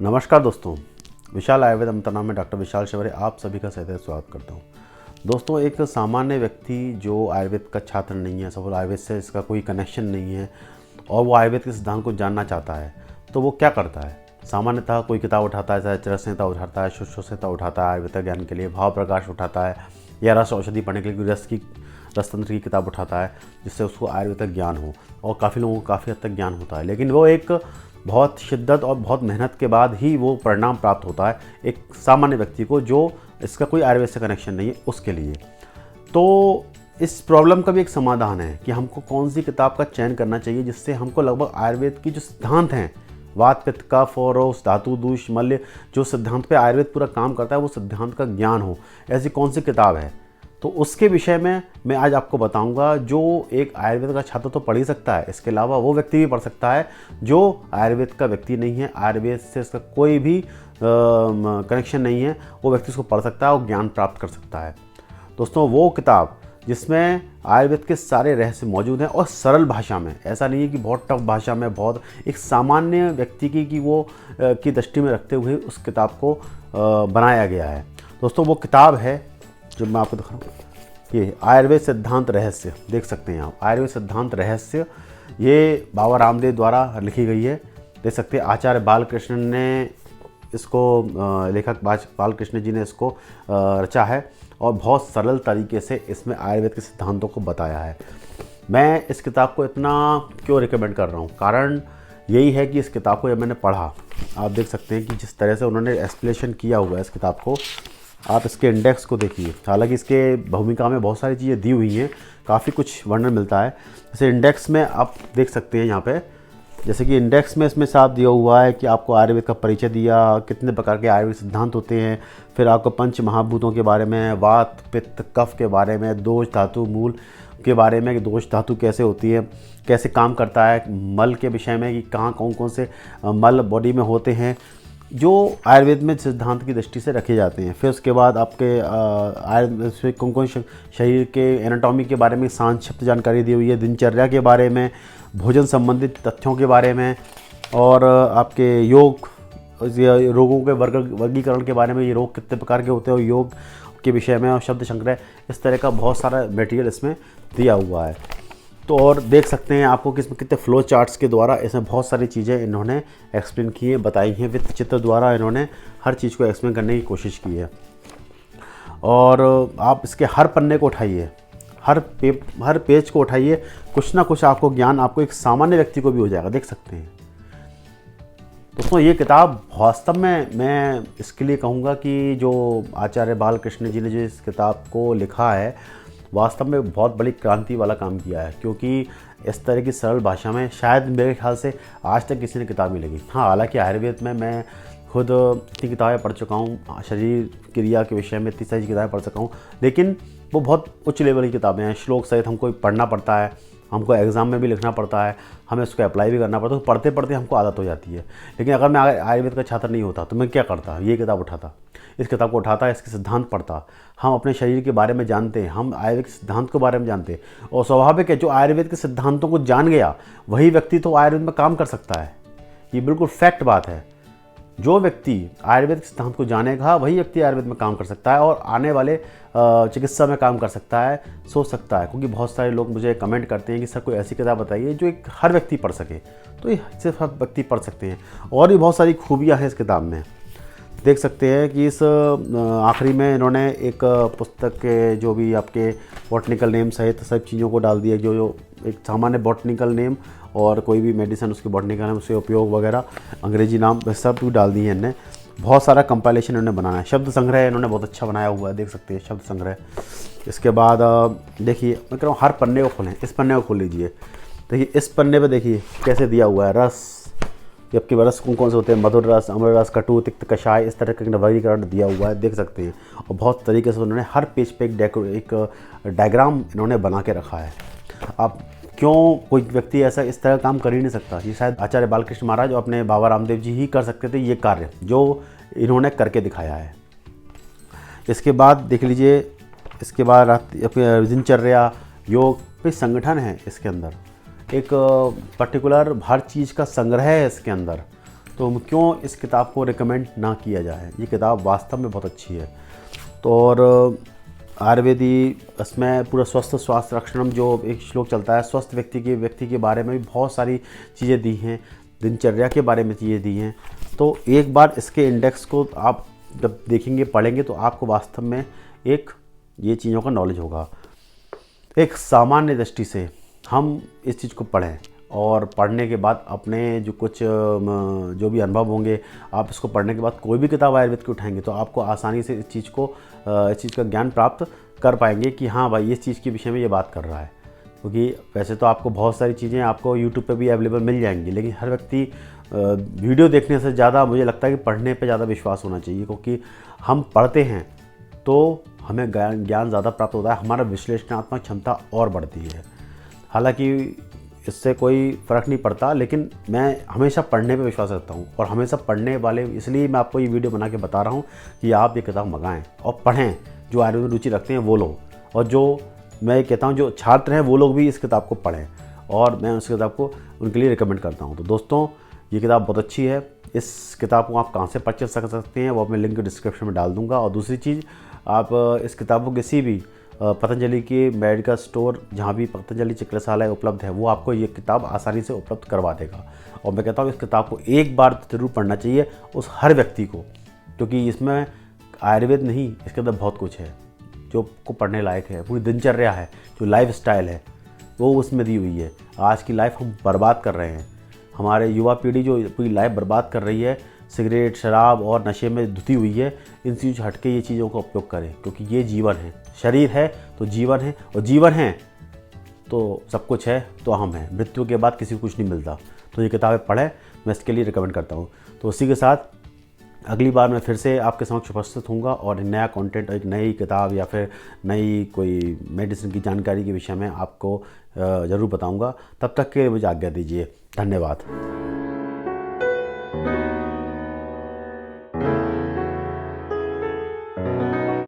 नमस्कार दोस्तों, विशाल आयुर्वेद अमृतनाम में डॉक्टर विशाल शवरे आप सभी का सहर्ष स्वागत करता हूँ। दोस्तों, एक सामान्य व्यक्ति जो आयुर्वेद का छात्र नहीं है, सफल आयुर्वेद से इसका कोई कनेक्शन नहीं है और वो आयुर्वेद के सिद्धांत को जानना चाहता है, तो वो क्या करता है? सामान्यतः कोई किताब उठाता है, चाहे चरक संहिता उठाता है, शुश्रुत संहिता उठाता है, आयुर्वेद ज्ञान के लिए भाव प्रकाश उठाता है, या रस औषधि पढ़ने के लिए रसतंत्र की किताब उठाता है, जिससे उसको आयुर्वेद ज्ञान हो। और काफ़ी लोगों को काफ़ी हद तक ज्ञान होता है, लेकिन वो एक बहुत शिद्दत और बहुत मेहनत के बाद ही वो परिणाम प्राप्त होता है एक सामान्य व्यक्ति को, जो इसका कोई आयुर्वेद से कनेक्शन नहीं है उसके लिए। तो इस प्रॉब्लम का भी एक समाधान है कि हमको कौन सी किताब का चयन करना चाहिए, जिससे हमको लगभग आयुर्वेद की जो सिद्धांत हैं, वात पित्त कफ और धातु दूष मल्य, जो सिद्धांत पे आयुर्वेद पूरा काम करता है, वो सिद्धांत का ज्ञान हो। ऐसी कौन सी किताब है, तो उसके विषय में मैं आज आपको बताऊंगा। जो एक आयुर्वेद का छात्र तो पढ़ ही सकता है, इसके अलावा वो व्यक्ति भी पढ़ सकता है जो आयुर्वेद का व्यक्ति नहीं है, आयुर्वेद से इसका कोई भी कनेक्शन नहीं है, वो व्यक्ति इसको पढ़ सकता है और ज्ञान प्राप्त कर सकता है। दोस्तों, वो किताब जिसमें आयुर्वेद के सारे रहस्य मौजूद हैं और सरल भाषा में, ऐसा नहीं है कि बहुत टफ भाषा में, बहुत एक सामान्य व्यक्ति की वो की दृष्टि में रखते हुए उस किताब को बनाया गया है। दोस्तों, वो किताब है जो मैं आपको दिखा रहा हूँ, ये आयुर्वेद सिद्धांत रहस्य, देख सकते हैं आप, आयुर्वेद सिद्धांत रहस्य, ये बाबा रामदेव द्वारा लिखी गई है। देख सकते हैं आचार्य बालकृष्ण ने इसको, लेखक बालकृष्ण जी ने इसको रचा है और बहुत सरल तरीके से इसमें आयुर्वेद के सिद्धांतों को बताया है। मैं इस किताब को इतना क्यों रिकमेंड कर रहा हूँ, कारण यही है कि इस किताब को जब मैंने पढ़ा, आप देख सकते हैं कि जिस तरह से उन्होंने एक्सप्लेनेशन किया हुआ है इस किताब को, आप इसके इंडेक्स को देखिए। हालांकि इसके भूमिका में बहुत सारी चीज़ें दी हुई हैं, काफ़ी कुछ वर्णन मिलता है। जैसे इंडेक्स में आप देख सकते हैं यहाँ पे, जैसे कि इंडेक्स में इसमें साफ दिया हुआ है कि आपको आयुर्वेद का परिचय दिया, कितने प्रकार के आयुर्वेद सिद्धांत होते हैं, फिर आपको पंच महाभूतों के बारे में, वात पित्त कफ के बारे में, दोष धातु मूल के बारे में, कि दोष धातु कैसे होती है, कैसे काम करता है, मल के विषय में कि कहाँ कौन कौन से मल बॉडी में होते हैं, जो आयुर्वेद में सिद्धांत की दृष्टि से रखे जाते हैं। फिर उसके बाद आपके आयुर्वेद कौन कौन शरीर के एनाटॉमी के बारे में संक्षिप्त जानकारी दी हुई है, दिनचर्या के बारे में, भोजन संबंधित तथ्यों के बारे में, और आपके योग रोगों के वर्गीकरण के बारे में, ये रोग कितने प्रकार के होते हैं, और योग के विषय में, और शब्द संग्रह, इस तरह का बहुत सारा मटेरियल इसमें दिया हुआ है। तो और देख सकते हैं आपको कि इसमें कितने फ्लो चार्ट्स के द्वारा इसमें बहुत सारी चीज़ें इन्होंने एक्सप्लेन की हैं, बताई हैं, वित्त चित्र द्वारा इन्होंने हर चीज़ को एक्सप्लेन करने की कोशिश की है। और आप इसके हर पन्ने को उठाइए, हर पेज को उठाइए, कुछ ना कुछ आपको ज्ञान, आपको एक सामान्य व्यक्ति को भी हो जाएगा, देख सकते हैं। दोस्तों, ये किताब वास्तव में मैं इसके लिए कहूँगा कि जो आचार्य बालकृष्ण जी ने जो इस किताब को लिखा है, वास्तव में बहुत बड़ी क्रांति वाला काम किया है, क्योंकि इस तरह की सरल भाषा में शायद मेरे ख्याल से आज तक किसी ने किताब नहीं लिखी। हाँ, हालांकि आयुर्वेद में मैं खुद इतनी किताबें पढ़ चुका हूँ, शरीर क्रिया के विषय में इतनी सारी किताबें पढ़ चुका हूँ, लेकिन वो बहुत उच्च लेवल की किताबें हैं, श्लोक सहित हमको पढ़ना पड़ता है, हमको एग्ज़ाम में भी लिखना पड़ता है, हमें उसको अप्लाई भी करना पड़ता है, तो पढ़ते पढ़ते हमको आदत हो जाती है। लेकिन अगर मैं आयुर्वेद का छात्र नहीं होता तो मैं क्या करता, ये किताब उठाता, इस किताब को उठाता, इसके सिद्धांत पढ़ता, हम अपने शरीर के बारे में जानते हैं, हम आयुर्वेद के सिद्धांत के बारे में जानते हैं। और स्वाभाविक है, जो आयुर्वेद के सिद्धांतों को जान गया वही व्यक्ति तो आयुर्वेद में काम कर सकता है। ये बिल्कुल फैक्ट बात है। जो व्यक्ति आयुर्वेद के सिद्धांत को जानेगा वही व्यक्ति आयुर्वेद में काम कर सकता है और आने वाले चिकित्सा में काम कर सकता है, सोच सकता है। क्योंकि बहुत सारे लोग मुझे कमेंट करते हैं कि सर कोई ऐसी किताब बताइए जो एक हर व्यक्ति पढ़ सके, तो ये सिर्फ हर व्यक्ति पढ़ सकते हैं। और भी बहुत सारी खूबियाँ हैं इस किताब में, देख सकते हैं कि इस आखिरी में इन्होंने एक पुस्तक के जो भी आपके बॉटनिकल नेम सहित सब चीज़ों को डाल दिया, जो एक सामान्य बॉटनिकल नेम और कोई भी मेडिसिन उसके बॉटनिकल नेम, उसके उपयोग वगैरह, अंग्रेजी नाम, सब भी डाल दिए हैं इन्होंने। बहुत सारा कंपाइलेशन इन्होंने बनाया है। शब्द संग्रह इन्होंने बहुत अच्छा बनाया हुआ है, देख सकते हैं शब्द संग्रह। इसके बाद देखिए, मैं कह रहा हूँ हर पन्ने को खोलें, इस पन्ने को खोल लीजिए, देखिए इस पन्ने पे देखिए कैसे दिया हुआ है रस, जबकि रस कौन से होते हैं, मधुर रस, अम्ल रस, कटु, तिक्त, कषाय, इस तरह का वर्गीकरण दिया हुआ है, देख सकते हैं। और बहुत तरीके से उन्होंने हर पेज पे एक डायग्राम इन्होंने बना के रखा है। आप क्यों, कोई व्यक्ति ऐसा इस तरह काम कर ही नहीं सकता। ये शायद आचार्य बालकृष्ण महाराज और अपने बाबा रामदेव जी ही कर सकते थे ये कार्य, जो इन्होंने करके दिखाया है। इसके बाद देख लीजिए, इसके बाद दिनचर्या, योग, फिर संगठन है इसके अंदर, एक पर्टिकुलर हर चीज़ का संग्रह है इसके अंदर। तो क्यों इस किताब को रिकमेंड ना किया जाए। ये किताब वास्तव में बहुत अच्छी है। तो और आयुर्वेदी इसमें पूरा स्वस्थ स्वास्थ्य रक्षणम जो एक श्लोक चलता है, स्वस्थ व्यक्ति के बारे में भी बहुत सारी चीज़ें दी हैं, दिनचर्या के बारे में चीज़ें दी हैं। तो एक बार इसके इंडेक्स को आप जब देखेंगे पढ़ेंगे तो आपको वास्तव में एक ये चीज़ों का नॉलेज होगा। एक सामान्य दृष्टि से हम इस चीज़ को पढ़ें और पढ़ने के बाद अपने जो कुछ जो भी अनुभव होंगे, आप इसको पढ़ने के बाद कोई भी किताब आयुर्वेद की उठाएंगे तो आपको आसानी से इस चीज़ का ज्ञान प्राप्त कर पाएंगे कि हाँ भाई इस चीज़ के विषय में ये बात कर रहा है। क्योंकि वैसे तो आपको बहुत सारी चीज़ें आपको यूट्यूब पे भी अवेलेबल मिल जाएंगी, लेकिन हर व्यक्ति वीडियो देखने से ज़्यादा मुझे लगता है कि पढ़ने पे ज़्यादा विश्वास होना चाहिए। क्योंकि हम पढ़ते हैं तो हमें ज्ञान ज़्यादा प्राप्त होता है, हमारा विश्लेषणात्मक क्षमता और बढ़ती है। हालांकि इससे कोई फ़र्क नहीं पड़ता, लेकिन मैं हमेशा पढ़ने पे विश्वास रखता हूँ और हमेशा पढ़ने वाले, इसलिए मैं आपको ये वीडियो बना के बता रहा हूँ कि आप ये किताब मंगाएं और पढ़ें। जो आयुर्वेद में रुचि रखते हैं वो लोग, और जो मैं कहता हूँ जो छात्र हैं वो लोग भी इस किताब को पढ़ें, और मैं उस किताब को उनके लिए रिकमेंड करता हूँ। तो दोस्तों ये किताब बहुत अच्छी है। इस किताब को आप कहाँ से परचेस कर सकते हैं वो मैं लिंक डिस्क्रिप्शन में डाल दूँगा। और दूसरी चीज़, आप इस किताब को किसी भी पतंजलि के मेडिकल स्टोर, जहाँ भी पतंजलि चिकित्सालय उपलब्ध है, वो आपको ये किताब आसानी से उपलब्ध करवा देगा। और मैं कहता हूँ इस किताब को एक बार ज़रूर पढ़ना चाहिए उस हर व्यक्ति को, क्योंकि इसमें आयुर्वेद नहीं, इसके अंदर बहुत कुछ है जो को पढ़ने लायक है। पूरी दिनचर्या है, जो लाइफ स्टाइल है वो उसमें दी हुई है। आज की लाइफ हम बर्बाद कर रहे हैं, हमारे युवा पीढ़ी जो पूरी लाइफ बर्बाद कर रही है, सिगरेट, शराब और नशे में धुती हुई है। इन चीज़ों से हट के ये चीज़ों का उपयोग करें, क्योंकि ये जीवन है। शरीर है तो जीवन है, और जीवन है तो सब कुछ है, तो हम हैं। मृत्यु के बाद किसी को कुछ नहीं मिलता। तो ये किताबें पढ़ें, मैं इसके लिए रिकमेंड करता हूँ। तो उसी के साथ अगली बार मैं फिर से आपके समक्ष उपस्थित होऊंगा और एक नया कंटेंट, एक नई किताब या फिर नई कोई मेडिसिन की जानकारी के विषय में आपको ज़रूर बताऊंगा। तब तक के लिए मुझे आज्ञा दीजिए। धन्यवाद।